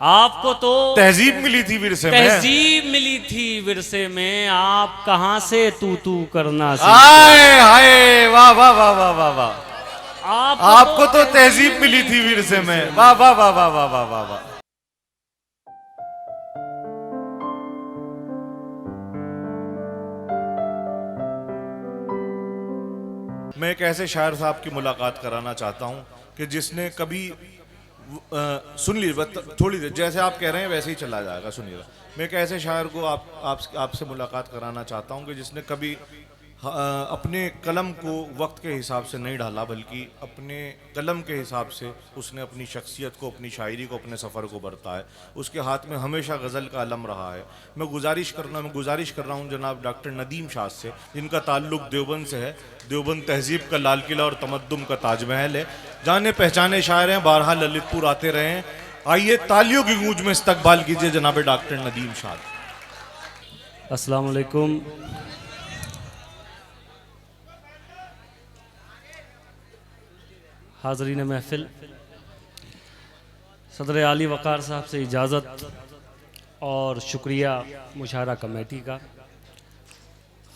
आपको तो तहजीब मिली थी विरसे में, तहजीब मिली थी विरसे में, आप कहां से तू करना हाय हाय, वाह वाह वाह वाह वाह वाह। आपको तो तहजीब तहजीब मिली थी विरसे में, वाह वाह वाह वाह वाह वाह वाह वाह। मैं एक ऐसे शायर साहब की मुलाकात कराना चाहता हूं कि जिसने कभी सुन लीजिए थोड़ी देर, जैसे आप कह रहे हैं वैसे ही चला जाएगा, सुनिएगा। मैं एक ऐसे शायर को आपसे मुलाकात कराना चाहता हूं कि जिसने कभी अपने कलम को वक्त के हिसाब से नहीं ढाला, बल्कि अपने कलम के हिसाब से उसने अपनी शख्सियत को, अपनी शायरी को, अपने सफ़र को बरता है। उसके हाथ में हमेशा गज़ल का अलम रहा है। मैं गुजारिश कर रहा हूँ जनाब डॉक्टर नदीम शाह से, जिनका ताल्लुक़ देवबंद से है। देवबंद तहजीब का लाल किला और तमद्दुन का ताजमहल है। जाने पहचाने शायर हैं, बारहा ललितपुर आते रहे हैं। आइए तालियों की गूंज में इस्तकबाल कीजिए जनाब डॉक्टर नदीम शाह। अस्सलाम वालेकुम। हाज़रीन महफिल, सदर आली वक़ार साहब से इजाज़त और शुक्रिया मुशारा कमेटी का,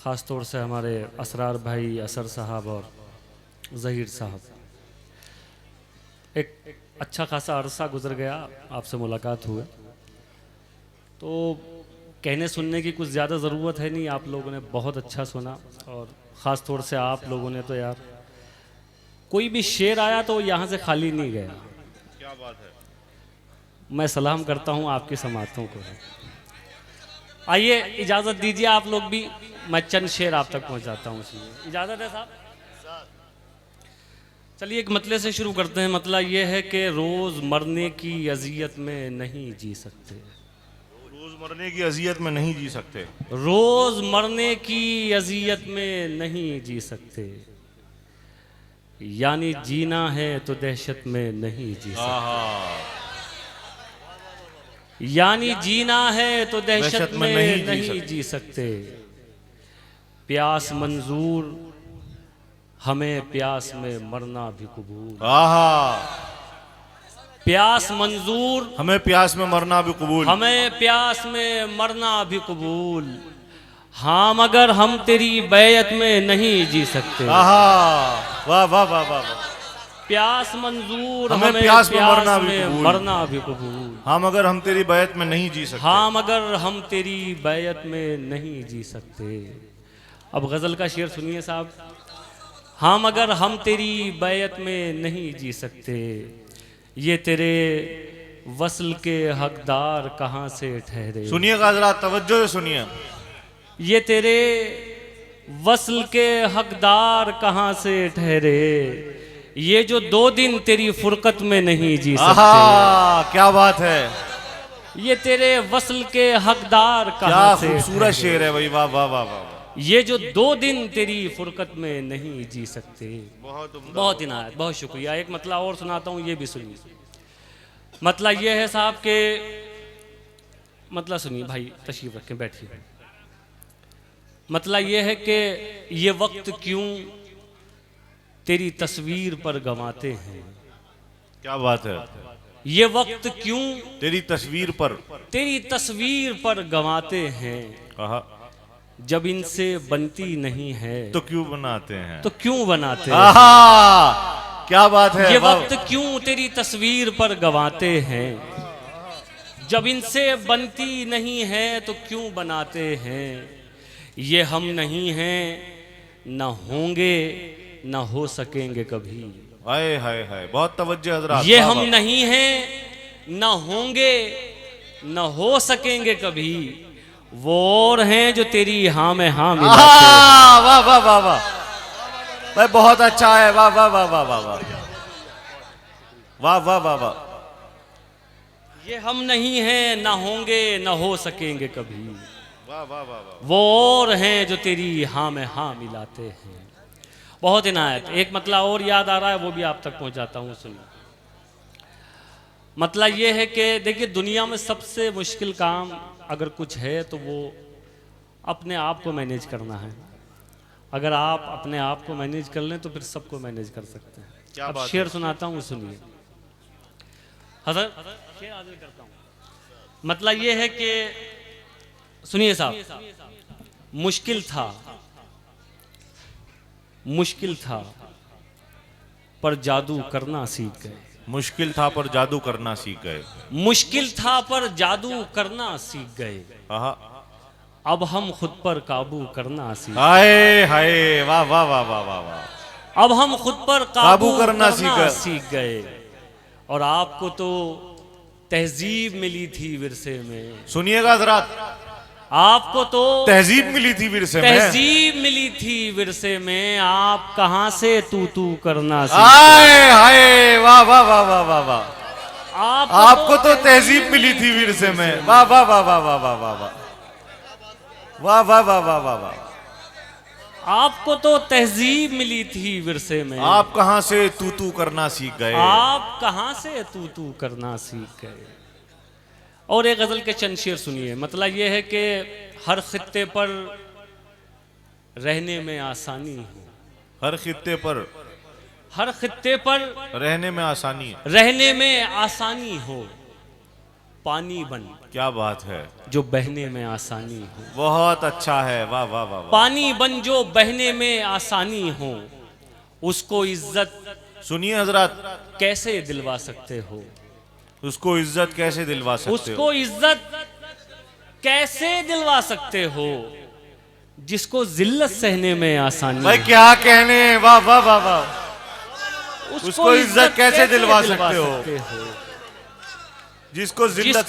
ख़ास तौर से हमारे असरार भाई असर साहब और ज़हीर साहब। एक अच्छा खासा अरसा गुज़र गया, आपसे मुलाकात हुए तो कहने सुनने की कुछ ज़्यादा ज़रूरत है नहीं। आप लोगों ने बहुत अच्छा सुना और ख़ास तौर से आप लोगों ने तो यार, कोई भी शेर आया तो यहाँ से खाली नहीं गया। क्या बात है। मैं सलाम करता हूँ आपकी समातों को। आइए इजाज़त दीजिए आप लोग भी, मैं चंद शेर आप तक पहुँचाता हूँ। इसलिए इजाज़त है साहब। चलिए एक मतले से शुरू करते हैं। मतला ये है कि रोज़ मरने की अज़ियत में नहीं जी सकते। रोज़ मरने की अज़ियत में नहीं जी सकते। रोज़ मरने की अज़ियत में नहीं जी सकते, यानी जीना है तो दहशत में नहीं जी सकते। यानी जीना है तो दहशत में नहीं जी सकते। प्यास मंजूर, हमें प्यास में मरना भी कबूल। प्यास मंजूर, हमें प्यास में मरना भी कबूल। हमें प्यास में मरना भी कबूल। हाँ मगर हम तेरी बैयत में नहीं जी सकते। वाह वाह वाह वाह वाह। प्यास मंजूर, हमें प्यास में मरना भी कबूल। हाँ मगर हम तेरी बैयत में नहीं जी सकते। हाँ मगर हम तेरी बैयत में नहीं जी सकते। अब गज़ल का शेर सुनिए साहब। हाँ मगर हम तेरी बैयत में नहीं जी सकते, ये तेरे वस्ल के हकदार कहाँ से ठहरे। सुनिएगा जरा, तवज्जो से सुनिए। ये तेरे वस्ल के हकदार कहाँ से ठहरे, ये जो 2 दिन तेरी फुरकत में नहीं जी सकते। क्या बात है। ये तेरे वस्ल के हकदार कहाँ से। खूबसूरत शेर है भाई, वाह वाह वाह वाह। ये जो 2 दिन तेरी फुरकत में नहीं जी सकते। बहुत इनायत, बहुत शुक्रिया। एक मतला और सुनाता हूँ, ये भी सुनिए। मतला ये है साहब के, मतला सुनिए भाई, तशरीफ रखें, बैठिए। मतला ये है कि ये वक्त क्यों तेरी तस्वीर पर गंवाते हैं। क्या बात है। ये वक्त क्यों तेरी तस्वीर पर गंवाते हैं। जब इनसे बनती नहीं है तो क्यों बनाते हैं। क्या बात है। ये वक्त क्यों तेरी तस्वीर पर गंवाते हैं, जब इनसे बनती नहीं है तो क्यों बनाते हैं। ये हम नहीं हैं, न होंगे न हो सकेंगे कभी। हाय हाय हाय, बहुत तवज्जो हज़रात। ये हम नहीं हैं, न होंगे न हो सकेंगे कभी, वो और हैं जो तेरी हाँ में हाँ मिलाते हैं। वाह वाह वाह वाह भाई, बहुत अच्छा है। वाह वाह वाह वाह वाह वाह वाह वाह वाह वाह। ये हम नहीं हैं, न होंगे न हो सकेंगे कभी, वाह वाह वाह वाह। वो और हैं जो तेरी हाँ में हाँ मिलाते हैं। बहुत इनायत। एक मतला और याद आ रहा है, वो भी आप तक पहुंचाता हूँ, सुनिए। मतला ये है कि देखिए, दुनिया में सबसे मुश्किल काम अगर कुछ है तो वो अपने आप को मैनेज करना है। अगर आप अपने आप को मैनेज कर लें तो फिर सबको मैनेज कर सकते हैं। अब शेर सुनाता हूँ, सुनिए। हज़रत शेर हाजिर करता हूँ। मतलब ये है कि सुनिए साहब, मुश्किल था पर जादू करना सीख गए। मुश्किल था पर जादू करना सीख गए। मुश्किल था पर जादू करना सीख गए। आहा। अब हम खुद पर काबू करना सीख हाय हाय, वाह वाह वाह वाह वाह वाह। अब हम खुद पर काबू करना सीख गए। और आपको तो तहजीब मिली थी विरसे में। सुनिएगा हजरात, आपको तो तहजीब मिली थी विरसे में। तहजीब मिली थी विरसे में, आप कहां से तू करना सीख हाय हाय, वाह वाह वाह वाह वाह वाह। आपको तो तहजीब मिली थी विरसे में। वाह वाह वाह वाह वाह वाह वाह वाह वाह वाह वाह वाह वाह वाह। आपको तो तहजीब मिली थी विरसे में, आप कहां से तू करना सीख गए। आप कहां से तू करना सीख गए। और एक गजल के चंद शेर सुनिए। मतलब यह है कि हर खित्ते पर रहने में आसानी हो। हर खित्ते पर रहने में आसानी हो। पानी बन, क्या बात है, जो बहने में आसानी हो। बहुत अच्छा है, वाह वाह वाह वाह। पानी बन जो बहने में आसानी हो, उसको इज्जत सुनिए हजरात, कैसे दिलवा सकते हो। उसको इज्जत कैसे दिलवा सकते हो। उसको इज्जत कैसे दिलवा सकते हो, जिसको जिल्लत सहने में आसानी। भाई क्या कहने, वाह वाह वाह वाह। उसको इज्जत कैसे दिलवा सकते हो, जिसको जिल्लत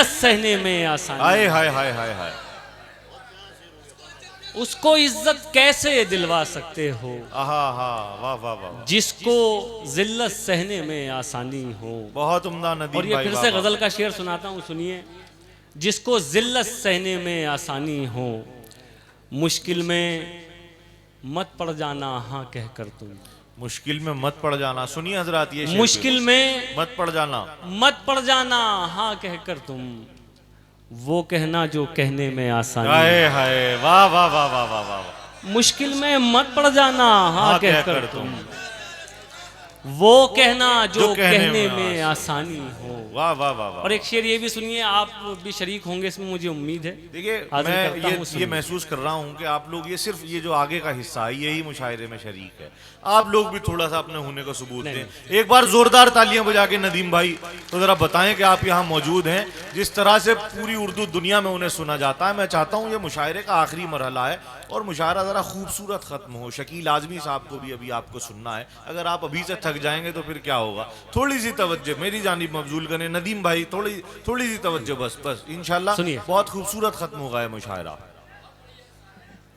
सहने में आसानी। हाय हाय हाय हाय हाय। उसको इज्जत कैसे दिलवा सकते हो, आहा हा, वाह वाह वाह। जिसको जिल्लत सहने में आसानी हो। बहुत उम्दा नदीम और ये भाई, फिर से गजल का शेर सुनाता हूँ, सुनिए। जिसको जिल्लत सहने में आसानी हो, मुश्किल में मत पड़ जाना हाँ कहकर तुम। मुश्किल में मत पड़ जाना। सुनिए हजरात, ये मुश्किल में मत पड़ जाना हाँ कहकर तुम, वो कहना जो कहने में आसानी। हाय हाय, वाह वाह वाह वाह वाह वाह। मुश्किल में मत पड़ जाना हाँ कहकर तुम, वो कहना जो कहने में आसानी हो। वाह वाह वाह वाह। और एक शेर ये भी सुनिए, आप भी शरीक होंगे इसमें, मुझे उम्मीद है। देखिए, मैं ये महसूस कर रहा हूँ कि आप लोग ये सिर्फ ये जो आगे का हिस्सा है यही मुशायरे में शरीक है। आप लोग भी थोड़ा सा अपने होने का सबूत दें। एक बार जोरदार तालियां बजा के नदीम भाई तो जरा बताएं कि आप यहाँ मौजूद हैं। जिस तरह से पूरी उर्दू दुनिया में उन्हें सुना जाता है, मैं चाहता हूँ ये मुशायरे का आखिरी मरहला है और मुशायरा जरा खूबसूरत खत्म हो। शकील आजमी साहब को भी अभी आपको सुनना है। अगर आप अभी से थक जाएंगे तो फिर क्या होगा। थोड़ी सी तवज्जो मेरी जानिब मबजूल करें नदीम भाई, थोड़ी सी तवज्जो बस इंशाल्लाह बहुत खूबसूरत खत्म होगा है मुशायरा।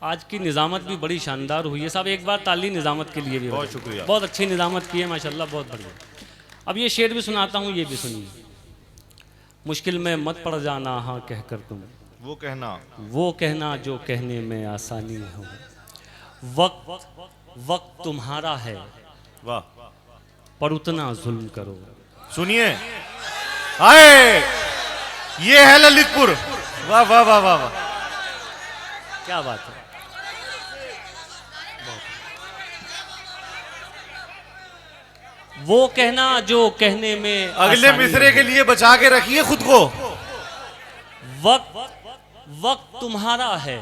आज की निजामत भी बड़ी शानदार हुई है साहब, एक बार ताली निजामत के लिए भी। बहुत शुक्रिया, बहुत अच्छी निजामत की है माशाल्लाह, बहुत बढ़िया। अब ये शेर भी सुनाता हूँ, ये भी सुनिए। मुश्किल में मत पड़ जाना हाँ कहकर तुम, वो कहना जो कहने में आसानी हो। वक्त तुम्हारा है, वाह, पर उतना जुल्म करो। सुनिए, हाय ये है ललितपुर। वाह वाह वाह वाह वाह, क्या बात है। वो कहना जो कहने में अगले मिसरे के लिए बचा के रखिए खुद को। वक्त तुम्हारा है,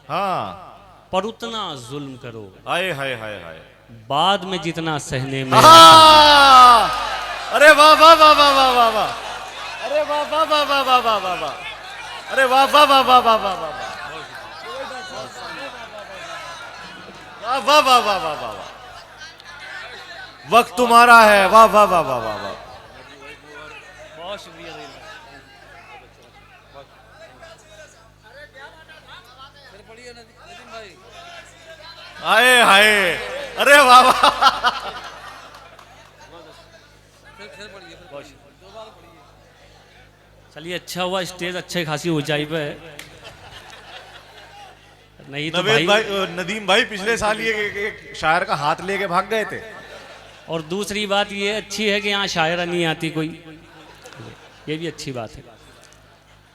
हाँ, पर उतना जुल्म करो। हाय हाय हाय हाय, बाद में जितना सहने में। अरे वाह वाह वाह वाह वाह वाह वाह, अरे वाह वाह वाह वाह वाह वाह वाह वाह, अरे वाह वाह वाह वाह वाह वाह वाह वाह वाह वाह वाह वाह वाह। वक्त तुम्हारा है, वाह वाह वाह वाह वाह वाह। बहुत शुक्रिया। हाय हाय, अरे वाह वाह। चलिए अच्छा हुआ, स्टेज अच्छे खासी ऊंचाई पे है, नहीं तो नदीम भाई पिछले साल ये शायर का हाथ लेके भाग गए थे। और दूसरी बात ये अच्छी है कि यहाँ शायरा नहीं आती कोई, ये भी अच्छी बात है।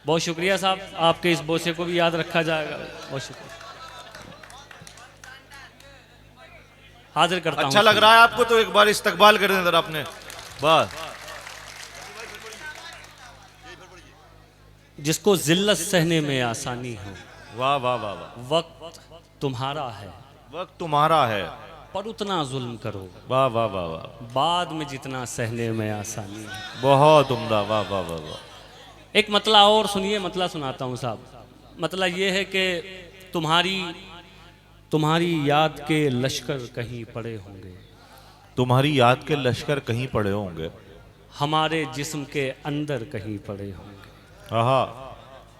बहुत शुक्रिया साहब, आपके इस बोसे को भी याद रखा जाएगा। बहुत शुक्रिया, हाजिर करता हूँ। अच्छा लग रहा है आपको तो एक बार इस्तकबाल कर दें जरा अपने। बस जिसको जिल्लत सहने में आसानी हो। वाह वाह वाह वाह। वक्त तुम्हारा है वक्त तुम्हारा है, पर उतना जुल्म करो वाह वाह वाह वाह। बाद में जितना सहने में आसानी है। बहुत उम्दा, वाह वाह वाह वाह। एक मतला और सुनिए, मतला सुनाता हूँ साहब। मतला ये है कि तुम्हारी याद के लश्कर कहीं पड़े होंगे, तुम्हारी याद के लश्कर कहीं पड़े होंगे, हमारे जिस्म के अंदर कहीं पड़े होंगे। आहा।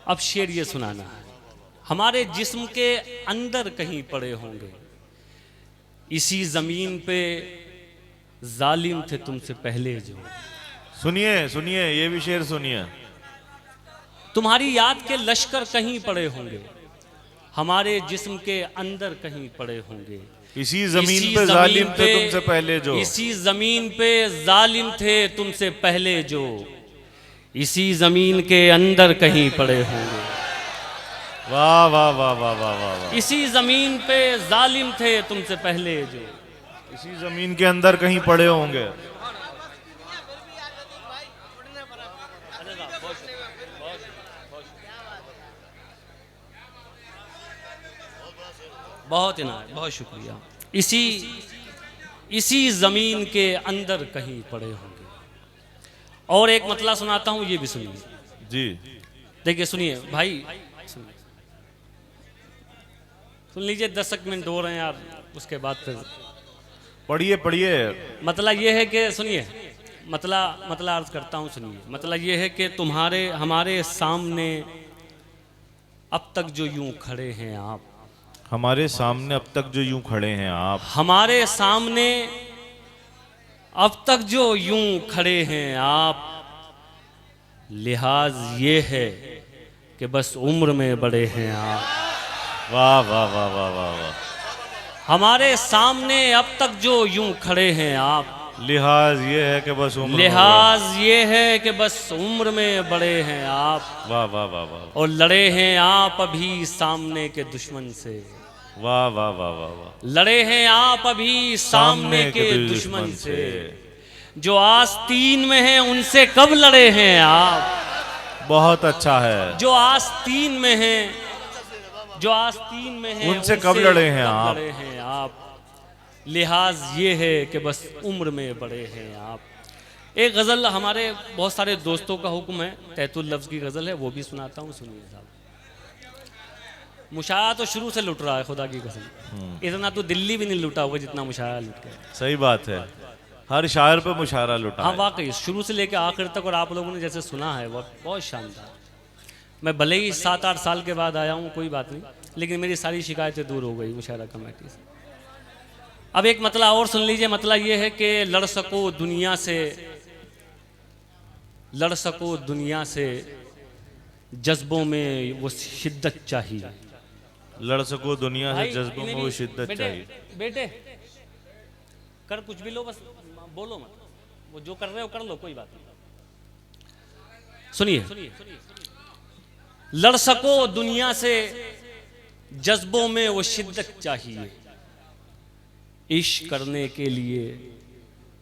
अब शेर ये सुनाना है, हमारे जिस्म के अंदर कहीं पड़े होंगे, इसी जमीन पे जालिम थे तुमसे पहले जो। सुनिए सुनिए, ये भी शेर सुनिए। तुम्हारी याद के लश्कर कहीं पड़े होंगे, हमारे जिस्म के अंदर कहीं पड़े होंगे, इसी जमीन पे जालिम थे तुमसे पहले जो। इसी जमीन पे जालिम थे तुमसे पहले जो, इसी जमीन के अंदर कहीं पड़े होंगे। वाह वाह वाह वाह वाह वाह वाह। इसी जमीन पे जालिम थे तुमसे पहले जो, इसी जमीन के अंदर कहीं पड़े होंगे। बहुत इनायत, बहुत शुक्रिया। इसी जमीन के अंदर कहीं पड़े होंगे। और एक मतला सुनाता हूं, ये भी सुनिए जी। देखिए सुनिए भाई, सुन लीजिए। 10 मिनट हो रहे हैं यार, उसके बाद फिर पढ़िए पढ़िए। मतला ये है कि सुनिए, मतला अर्ज करता हूँ, सुनिए। मतला ये है कि हमारे सामने अब तक जो यूं खड़े हैं आप, हमारे सामने अब तक जो यूं खड़े हैं आप, हमारे सामने अब तक जो यूं खड़े हैं आप, लिहाज ये है कि बस उम्र में बड़े हैं आप। वाह वाह वाह वाह वाह वाह। हमारे सामने अब तक जो यूं खड़े हैं आप, लिहाज ये है कि बस उम्र, लिहाज ये है कि बस उम्र में बड़े हैं आप। वाह वाह वाह वाह। और लड़े हैं आप अभी सामने के दुश्मन से। वाह वाह वाह वाह वाह। लड़े हैं आप अभी सामने के दुश्मन से, जो आस्तीन में हैं उनसे कब लड़े हैं आप। बहुत अच्छा है। जो आस्तीन में हैं, जो आस्तीन में हैं उनसे कब लड़े हैं आप। लड़े हैं आप। लिहाज ये है कि बस उम्र में बड़े हैं आप। एक गज़ल हमारे बहुत सारे दोस्तों का हुक्म है, तहतुल लफ्ज़ की गज़ल है, वो भी सुनाता हूँ, सुनिए साहब। मुशाया तो शुरू से लुट रहा है, खुदा की कसम। इतना तो दिल्ली भी नहीं लुटा होगा जितना मुशाया लुट गया। सही बात है, हर शायर पे मुशायरा लुटा हाँ है। वाकई, शुरू से लेकर आखिर तक। और आप लोगों ने जैसे सुना है वो बहुत शानदार। मैं भले ही 7-8 साल के बाद आया हूँ, कोई बात नहीं, लेकिन मेरी सारी शिकायतें दूर हो गई मुशायरा कमेटी से। अब एक मतला और सुन लीजिए। मतला ये है कि लड़ सको दुनिया से, लड़ सको दुनिया से, जज्बों में वो शिद्दत चाहिए। लड़ सको दुनिया से, भाई, जज्बों में इन्हें वो भी- शिद्दत बेटे, चाहिए। बेटे कर कुछ भी लो, बस बोलो मत, वो जो कर रहे हो कर लो, कोई बात नहीं। सुनिए, लड़ सको दुनिया से, जज्बों में वो शिद्दत चाहिए। इश्क करने के लिए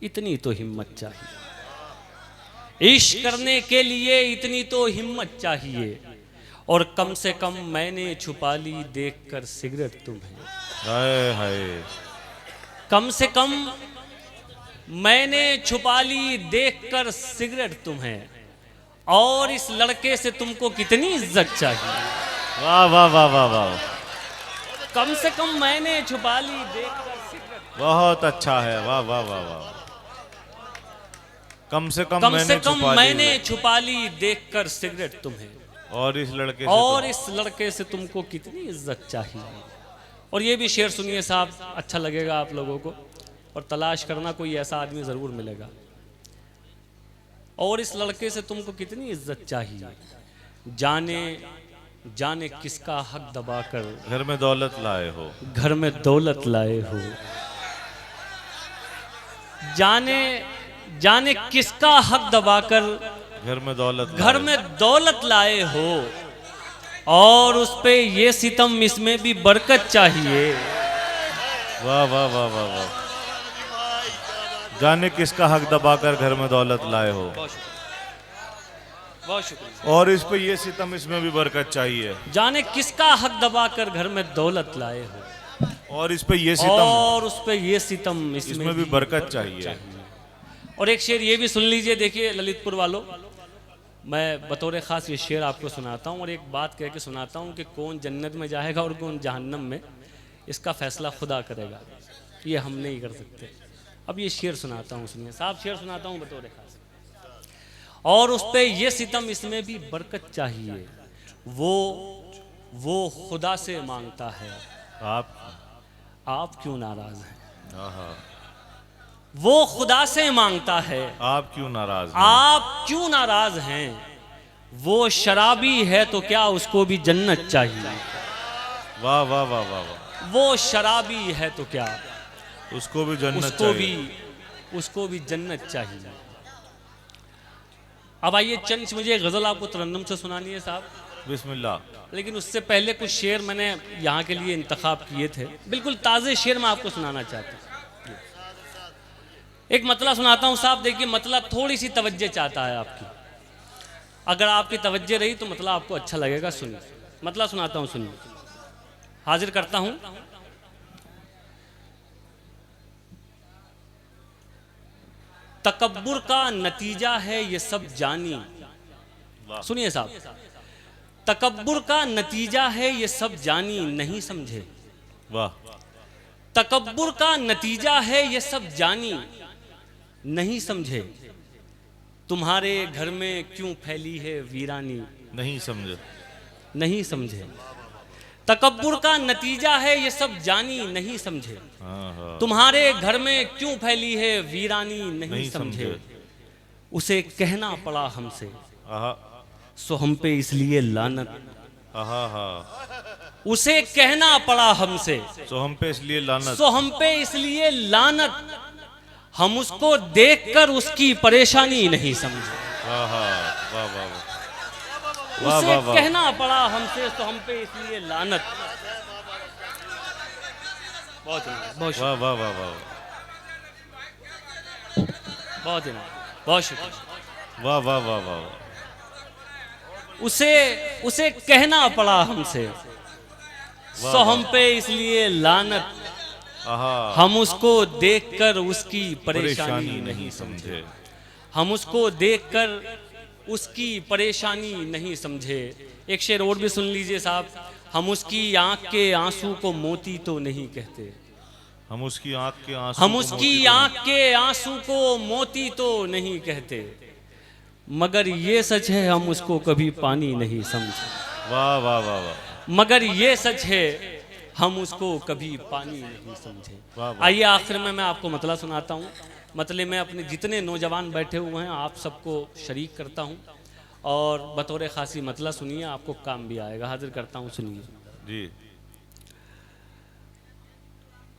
इतनी तो हिम्मत चाहिए। इश्क करने के लिए इतनी तो हिम्मत चाहिए। और कम से कम मैंने छुपा ली देखकर सिगरेट तुम्हें। हाय हाय। कम से कम मैंने छुपा ली देखकर सिगरेट तुम्हें। और इस लड़के से तुमको कितनी इज्जत चाहिए। वाह वाह वाह वाह वाह। कम से कम मैंने छुपा ली देखकर सिगरेट। बहुत अच्छा है, वाह वाह वाह वाह। कम से कम मैंने छुपा ली देखकर सिगरेट तुम्हें। और इस लड़के से और इस लड़के से तुमको कितनी इज्जत चाहिए। और ये भी शेर सुनिए साहब, अच्छा लगेगा आप लोगों को। और तलाश करना, कोई ऐसा आदमी ज़रूर मिलेगा। और इस लड़के से तुमको कितनी इज्जत चाहिए। जाने जाने किसका हक दबाकर घर में दौलत लाए हो। घर में दौलत लाए हो। जाने जाने किसका हक दबाकर घर में दौलत घर में दौलत लाए हो। और उस पे ये सितम, इसमें भी बरकत चाहिए। वाह वाह वाह वाह वाह। जाने किसका हक दबाकर घर में दौलत लाए हो। बहुत शुक्रिया। और इस पे ये सितम, इसमें भी बरकत चाहिए। जाने किसका हक दबा कर घर में दौलत लाए हो, और इस पे ये सितम, और उस पे ये सितम, इसमें भी बरकत चाहिए। और एक शेर ये भी सुन लीजिए, देखिए ललितपुर वालों, मैं बतौर ख़ास ये शेर आपको सुनाता हूँ और एक बात कह के सुनाता हूँ कि कौन जन्नत में जाएगा और कौन जहन्नम में, इसका फैसला खुदा करेगा, ये हम नहीं कर सकते। अब ये शेर सुनाता हूँ, सुनिए साहब, शेर सुनाता हूँ बतौर ख़ास। और उस पे ये सितम, इसमें भी बरकत चाहिए, वो खुदा से मांगता है, आप क्यों नाराज हैं। वो खुदा से मांगता है, आप क्यों नाराज हैं। आप क्यों नाराज हैं। वो शराबी है तो क्या उसको भी जन्नत चाहिए। वाह वाह वाह वाह वाह। वो शराबी है तो क्या उसको भी जन्नत उसको भी जन्नत चाहिए। अब आइए चंद मुझे गजल आपको तरन्नुम से सुनानी है साहब, बिस्मिल्लाह। लेकिन उससे पहले कुछ शेर मैंने यहाँ के लिए इंतखाब किए थे, बिल्कुल ताज़े शेर मैं आपको सुनाना चाहता हूँ। एक मतला सुनाता हूँ साहब, देखिए मतला थोड़ी सी तवज्जो चाहता है आपकी, अगर आपकी तवज्जो रही तो मतला आपको अच्छा लगेगा। सुनिए, मतला सुनाता हूँ, सुनिए, हाजिर करता हूँ। तकब्बुर का नतीजा है ये सब जानी, सुनिए साहब, तकब्बुर का नतीजा है ये सब जानी नहीं समझे। वाह। तकब्बुर का नतीजा है ये सब जानी नहीं समझे। तुम्हारे घर में क्यों फैली है वीरानी, नहीं समझे। नहीं समझे। तकब्बुर का नतीजा है ये सब जानी नहीं समझे। तुम्हारे घर में क्यों फैली है वीरानी नहीं समझे। उसे कहना पड़ा हमसे सो हम पे इसलिए लानत। उसे कहना पड़ा हमसे सो हम पे इसलिए लानत। सो हम पे इसलिए लानत। हम उसको देखकर उसकी परेशानी नहीं समझे। वाह वाह वाह। उसे कहना पड़ा हमसे तो हम पे इसलिए लानत। बहुत वाह वाह वाह वाह। बहुत शुक्रिया। वाह वाह वाह वाह। उसे कहना पड़ा हमसे सो हम पे इसलिए लानत। हम उसको देखकर उसकी परेशानी नहीं समझे। हम उसको देखकर उसकी परेशानी नहीं समझे। एक शेर और भी सुन लीजिए साहब। हम उसकी आंख के आंसू को मोती तो नहीं कहते। हम उसकी आंख के आंसू हम उसकी आंख के आंसू को मोती तो नहीं कहते, मगर ये सच है हम उसको कभी पानी नहीं समझे। वाह वाह वाह वाह। मगर ये सच है हम उसको कभी पानी नहीं समझे। आइए आखिर में मैं आपको मतला सुनाता हूँ। मतले में अपने जितने नौजवान बैठे हुए हैं आप सबको शरीक करता हूँ और बतौर ख़ासी मतला सुनिए, आपको काम भी आएगा। हाजिर करता हूँ, सुनिए जी।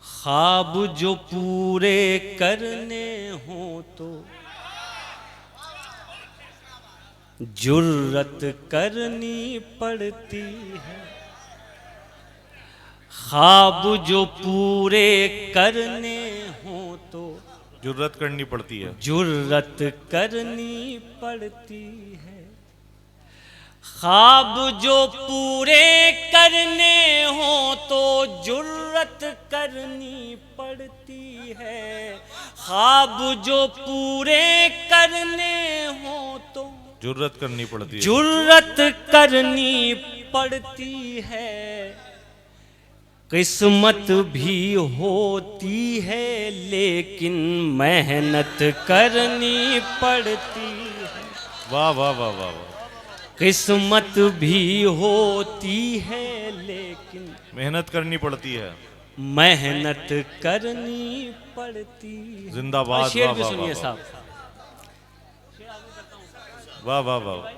ख्वाब जो पूरे करने हो तो जुर्रत करनी पड़ती है। ख्वाब जो पूरे करने हो तो जुर्रत करनी पड़ती है। जुर्रत करनी पड़ती है। ख्वाब जो पूरे करने हो तो जुर्रत करनी पड़ती है। ख्वाब जो पूरे करने हो तो जुर्रत करनी पड़ती है। जुर्रत करनी पड़ती है। किस्मत भी होती है लेकिन मेहनत करनी पड़ती है। वाह वाह वाह वाह वाह। किस्मत भी होती है लेकिन मेहनत करनी पड़ती है। मेहनत करनी पड़ती है। जिंदाबाद। शेर भी सुनिए साहब। वाह वाह वाह।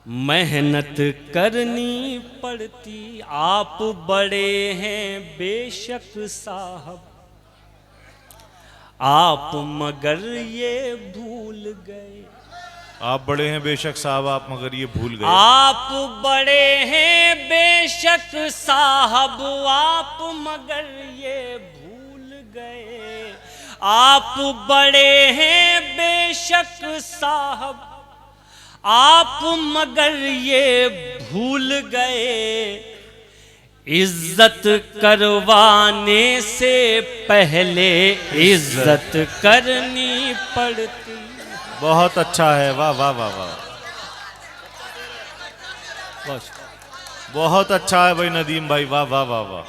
मेहनत करनी पड़ती। आप बड़े हैं बेशक साहब, आप मगर ये भूल गए। आप बड़े हैं बेशक साहब, आप मगर ये भूल गए। आप बड़े हैं बेशक साहब, आप मगर ये भूल गए। आप बड़े हैं बेशक साहब आप मगर ये भूल गए, इज्जत करवाने से पहले इज्जत करनी पड़ती। बहुत अच्छा है, वाह वाह वाह वाह, बहुत अच्छा है भाई नदीम भाई, वाह वाह वाह वाह।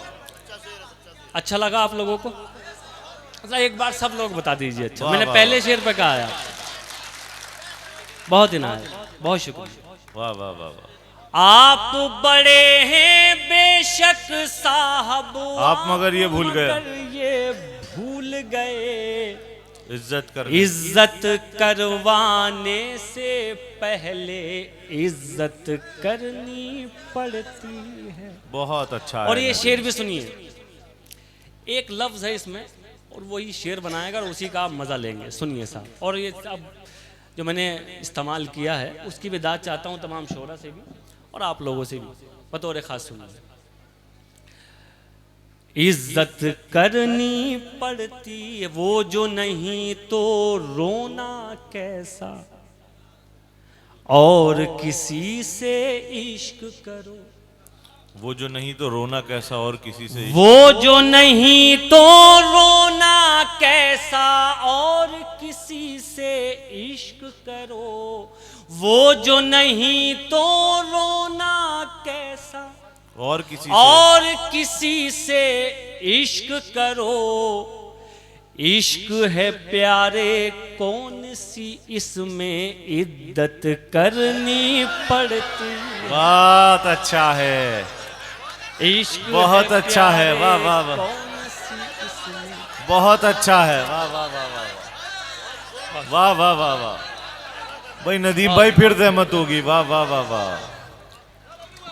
अच्छा लगा आप लोगों को? अच्छा एक बार सब लोग बता दीजिए। अच्छा वाह, मैंने वाह, पहले शेर पे कहा है। बहुत इनायत, बहुत शुक्रिया। वाह वाह वाह वाह। आप बड़े हैं बेशक साहब आप मगर ये भूल गए, मगर ये भूल गए, इज्जत करवाने से पहले इज्जत करनी पड़ती है। बहुत अच्छा है। और ये शेर भी सुनिए, एक लफ्ज है इसमें और वही शेर बनाएगा और उसी का आप मजा लेंगे। सुनिए साहब, और ये अब जो मैंने इस्तेमाल किया है उसकी भी दाद चाहता हूँ तमाम शोरा से भी और आप लोगों से भी बतौर खास सुनिए। इज्जत करनी पड़ती है, वो जो नहीं तो रोना कैसा, और किसी से इश्क करो। वो जो नहीं तो रोना कैसा, और किसी से इश्क। वो जो नहीं तो रोना कैसा, और किसी से इश्क करो। वो जो नहीं तो रोना कैसा, और किसी से इश्क करो। इश्क है प्यारे कौन सी, इसमें इद्दत करनी पड़ती। बात अच्छा है, इश्क बहुत अच्छा है, वाह वाह वाह, कौन सी इसमें। बहुत अच्छा है, वाह वाह वाह वाह वाह वाह वाह वाह। भाई नदीम भाई फिर रहमत होगी, वाह वाह वाह वाह।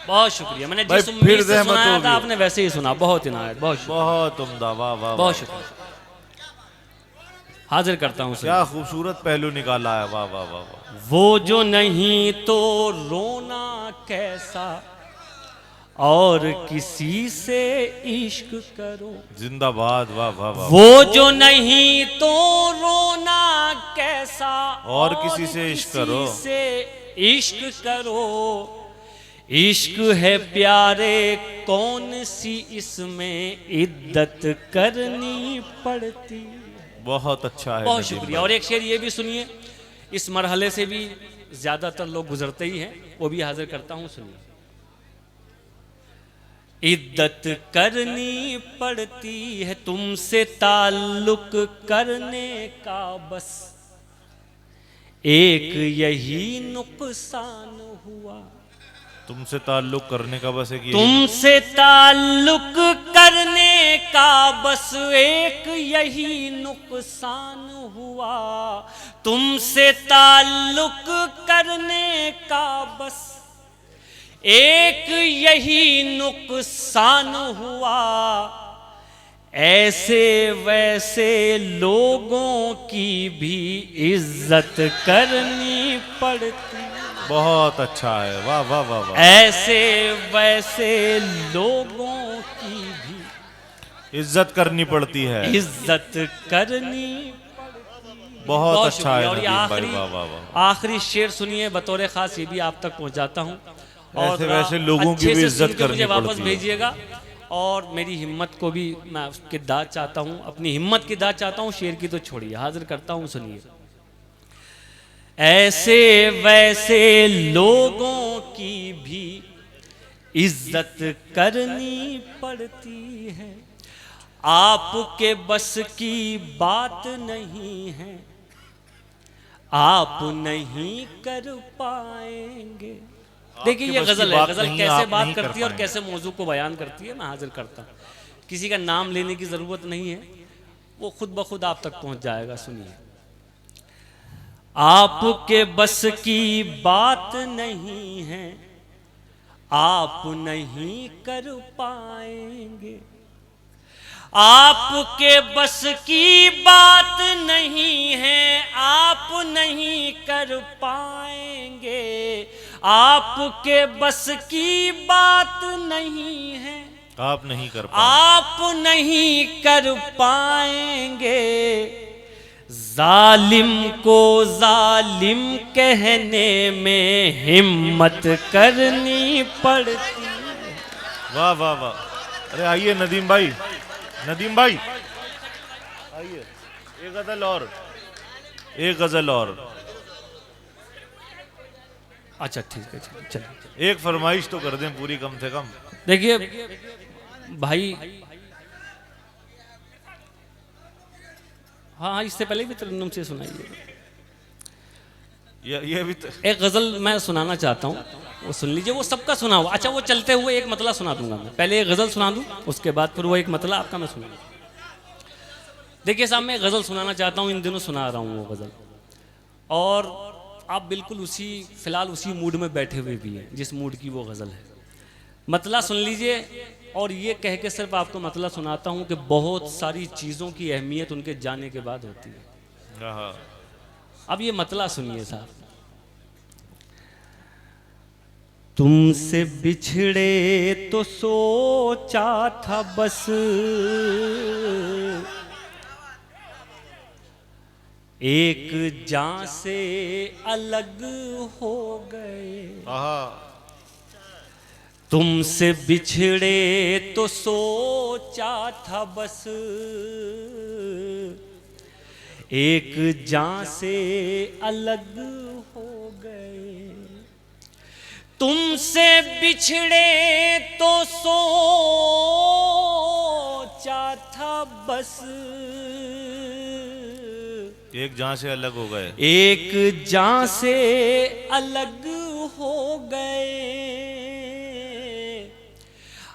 बहुत शुक्रिया। मैंने भाई जिस फिर उम्मीद से रहमत सुनाया होगी। था आपने वैसे ही सुना। बहुत इनायत, बहुत शुक्रिया, बहुत उम्दा, वाह वाह बहुत वाह। शुक्रिया। हाजिर करता हूँ क्या खूबसूरत पहलू निकाला है, वाह वाह वाह वाह। वो जो नहीं तो रोना कैसा, और किसी से इश्क करो। जिंदाबाद, वाह वाह वाह। वो जो नहीं तो रोना कैसा, और किसी से इश्क करो। से इश्क करो। इश्क है प्यारे कौन सी, इसमें इद्दत करनी पड़ती। बहुत अच्छा है, बहुत नदीम शुक्रिया। भाई। और एक शेर ये भी सुनिए, इस मरहले से भी ज्यादातर लोग गुजरते ही हैं, वो भी हाजिर करता हूं, सुनिए। इद्दत करनी पड़ती है तुमसे ताल्लुक करने का, बस एक यही नुकसान हुआ। तुमसे ताल्लुक करने का बस एक तुमसे ताल्लुक करने का बस एक यही नुकसान हुआ। तुमसे ताल्लुक करने का बस एक यही नुकसान हुआ। ऐसे वैसे लोगों की भी इज्जत करनी पड़ती। बहुत अच्छा है, वाह वाह वाह वाह। ऐसे वैसे लोगों की भी इज्जत करनी पड़ती है, इज्जत करनी। बहुत अच्छा है और ये नदीम भाई, आखिरी वाह वाह वाह। आखिरी शेर सुनिए, बतौर खास ये भी आप तक पहुंचाता हूं। और ऐसे वैसे लोगों की अच्छे भी से इज्जत सुन के करनी मुझे वापस पड़ती है। भेजिएगा। और मेरी हिम्मत को भी मैं उसकी दाद चाहता हूं, अपनी हिम्मत की दाद चाहता हूं। शेर की तो छोड़िए, हाजिर करता हूं, सुनिए। ऐसे वैसे लोगों की भी इज्जत करनी पड़ती है। आपके बस की बात नहीं है, आप नहीं कर पाएंगे। देखिए ये गजल है, गजल कैसे बात करती है और कैसे मौजू को बयान करती है। मैं हाजिर करता हूँ, किसी का नाम लेने की जरूरत नहीं है, वो खुद ब खुद आप तक पहुंच जाएगा। सुनिए। आपके बस की बात नहीं है, आप नहीं कर पाएंगे। आपके बस की बात नहीं है, आप नहीं कर पाएंगे। आपके बस की बात नहीं है, आप नहीं कर पाएंगे। आप नहीं कर पाएंगे। जालिम को जालिम कहने में हिम्मत करनी पड़ती। वाह वाह वाह। अरे आइए नदीम भाई, नदीम भाई आइए, एक गजल और, एक गजल और। अच्छा ठीक है, चलिए एक फरमाइश तो कर दें पूरी कम से कम। देखिए भाई, हाँ इससे पहले भी तरन्नुम से सुनाइए। ये भी एक गजल मैं सुनाना चाहता हूँ, वो सुन लीजिए, वो सबका सुना हुआ। अच्छा वो चलते हुए एक मतला सुना दूंगा मैं, पहले एक गजल सुना दूं, उसके बाद फिर वो एक मतला आपका मैं सुनाऊंगा। देखिए साहब, मैं गजल सुनाना चाहता हूँ, इन दिनों सुना रहा हूँ वो गजल, और आप बिल्कुल उसी फिलहाल उसी मूड में बैठे हुए भी हैं जिस मूड की वो गजल है। मतला सुन लीजिए, और ये कह के सिर्फ आपको मतला सुनाता हूँ कि बहुत सारी चीज़ों की अहमियत उनके जाने के बाद होती है। अब ये मतला सुनिए साहब। तुमसे बिछड़े तो सोचा था बस, एक जान से अलग हो गए। तुमसे बिछड़े तो सोचा था बस, एक जान से अलग हो गए। तुमसे बिछड़े तो सोचा था बस, एक जान से अलग हो गए। एक जान से अलग हो गए।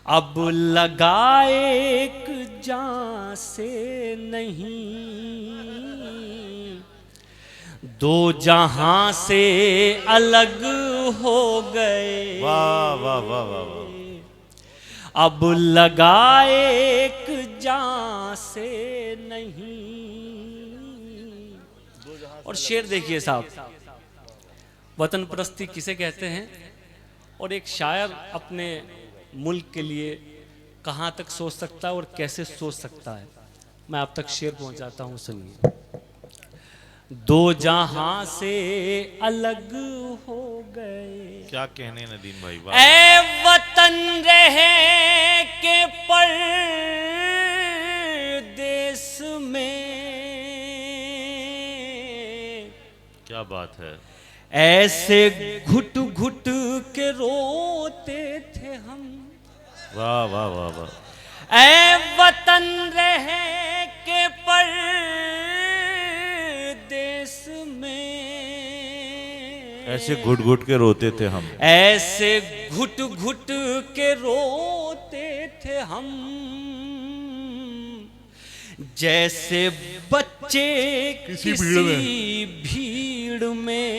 अब लगाए एक जान से नहीं, दो जहां से अलग हो गए। वाह वाह वाह वाह वाह। अब लगाए एक जान से नहीं। और शेर देखिए साहब, वतन परस्ती किसे कहते हैं, और एक शायर अपने मुल्क के लिए कहाँ तक सोच सकता है और कैसे सोच सकता है, मैं आप तक शेर पहुंचाता हूँ, सुनिए। दो जहां से अलग हो गए। क्या कहने नदीम भाई, वाह। ऐ वतन रहे के परदेस में, क्या बात है। ऐसे घुट घुट के रोते थे हम। वाह वाह वाह वाह। ऐ वतन रहे के परदेस में, ऐसे घुट घुट के रोते थे हम। ऐसे घुट घुट के रोते थे हम, जैसे बच्चे किसी भीड़ में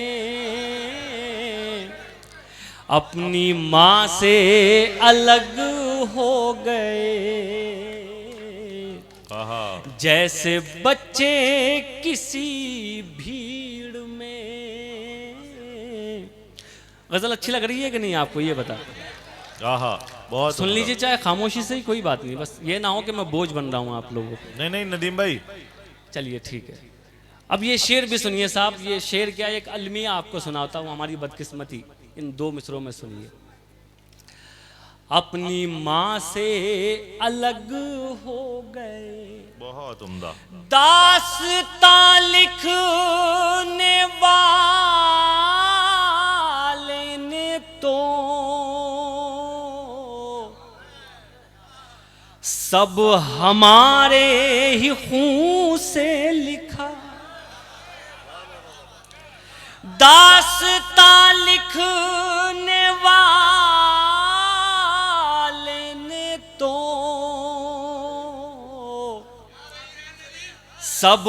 अपनी माँ से अलग हो गए। जैसे बच्चे किसी भीड़ में। गजल अच्छी लग रही है कि नहीं आपको, ये बता। बहुत सुन लीजिए, चाहे खामोशी से ही, कोई बात नहीं, बस ये ना हो कि मैं बोझ बन रहा हूँ आप लोगों को। नहीं नहीं नदीम भाई, चलिए ठीक है। अब ये शेर भी सुनिए साहब। ये शेर क्या, एक अलमिया आपको सुनाता हूँ, हमारी बदकिस्मती। इन दो मिसरों में सुनिए। अपनी माँ से अलग हो गए, बहुत उम्दा। दास्तां लिखने वाले ने तो सब हमारे ही खून से लिखा। दास्तां लिखने वाले ने तो सब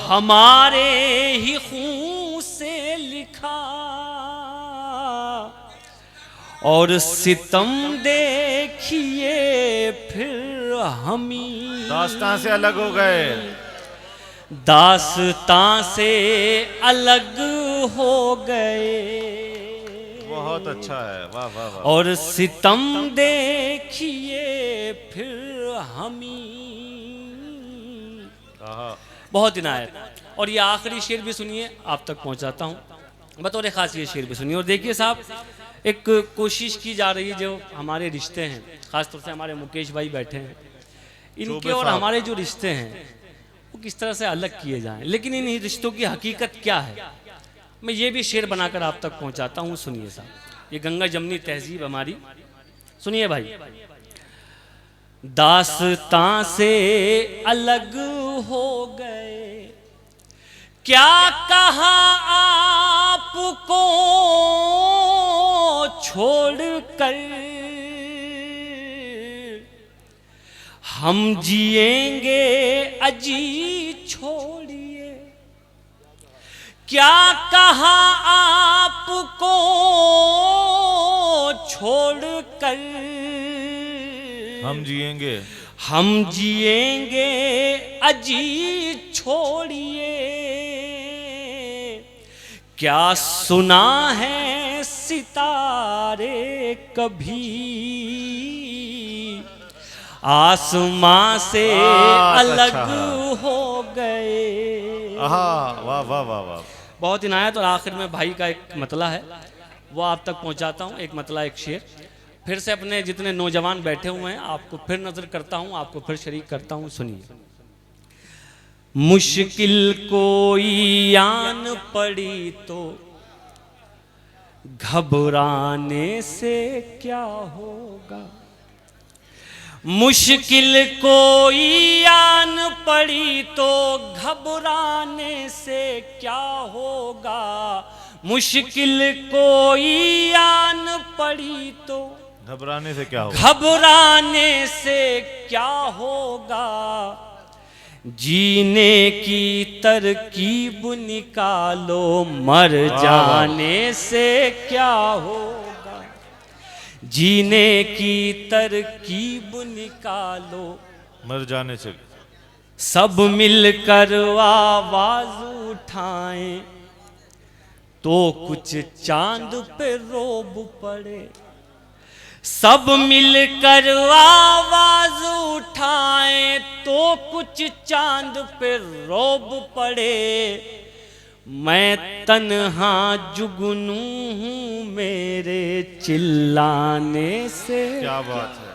हमारे ही खून से लिखा, और सितम देखिए फिर हमी। दास्तां से अलग हो गए। दास्तां से अलग हो गए। बहुत अच्छा है, वाह वाह वाह। और सितम देखिए फिर हमी। बहुत इनायत। और ये आखिरी शेर भी सुनिए, आप तक पहुंचाता हूं। बतौर खास ये शेर भी सुनिए। और देखिए साहब, एक कोशिश की जा रही है, जो हमारे रिश्ते हैं, ख़ासतौर से हमारे मुकेश भाई बैठे हैं, इनके और हमारे जो रिश्ते हैं वो किस तरह से अलग किए जाएं, लेकिन इन रिश्तों की हकीकत क्या है, मैं ये भी शेर बनाकर आप तक पहुंचाता हूँ। सुनिए साहब, ये गंगा जमनी तहजीब हमारी, सुनिए भाई। दास्तां से अलग हो गए, क्या कहा आपको छोड़कर, हम जिएंगे अजी छोड़िए, क्या कहा आपको छोड़कर, हम जिएंगे अजी छोड़िए, क्या सुना है सितारे कभी आसमां से अलग हो गए। वाह वाह वाह वाह, बहुत इनायत। और आखिर में भाई का एक मतला है, वो आप तक पहुंचाता हूँ। एक मतला, एक शेर। फिर से अपने जितने नौजवान बैठे हुए हैं आपको फिर नजर करता हूँ, आपको फिर शरीक करता हूँ। सुनिए। मुश्किल कोई आन पड़ी तो घबराने से क्या होगा, मुश्किल कोई आन पड़ी तो घबराने से क्या होगा, मुश्किल कोई आन पड़ी तो घबराने से क्या होगा, घबराने से क्या होगा, जीने की तरकीब निकालो, मर जाने से क्या होगा, जीने की तरकीब निकालो, मर जाने से। सब मिलकर आवाज उठाएं तो कुछ चांद पे रोब पड़े, सब मिलकर आवाज उठाएं तो कुछ चांद पे रोब पड़े, मैं तन्हा जुगनू हूँ मेरे चिल्लाने से। क्या बात है।